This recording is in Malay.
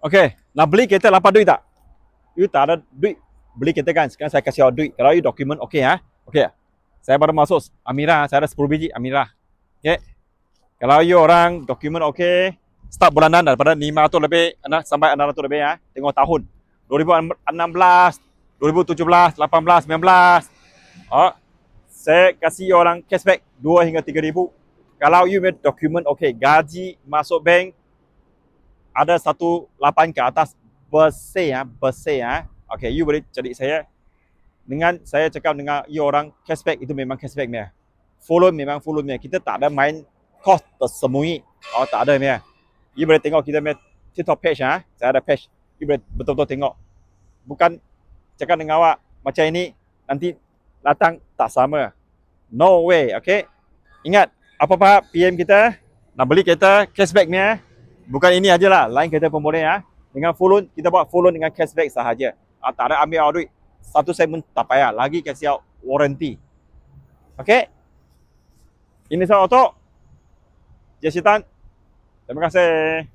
Okey, nak beli kereta lapar duit tak? You tak ada duit beli kereta kan? Sekarang saya kasih awak duit. Kalau you dokumen okey ha? Okey. Saya baru masuk Amirah, saya ada 10 biji Amirah. Okey. Kalau you orang dokumen okey, start bulanan daripada 500 lebih sampai 600 lebih ya. Tengok tahun. 2016, 2017, 18, 19. Oh, saya kasih orang cashback 2 hingga 3,000. Kalau you punya dokumen okey, gaji masuk bank ada 18 ke atas bersih ya. Okey, you boleh cari saya. Dengan saya cakap dengan you orang cashback itu memang cashback punya. Follow memang follow punya. Kita tak ada main cost tersembunyi. Oh, tak ada punya. You boleh tengok kita punya TikTok page ha. Saya ada page. You boleh betul-betul tengok. Bukan cakap dengan awak macam ini nanti datang tak sama. No way, okey? Ingat, apa-apa PM kita nak beli kereta cashback punya. Bukan ini ajalah, lain kereta pun boleh ya. Dengan full loan, kita buat full loan dengan cashback sahaja. Tak ada ambil awak duit. 1 sen pun tak payah. Lagi kasih awak warranty. Okey? Ini saya Otto. Jesitan. Terima kasih.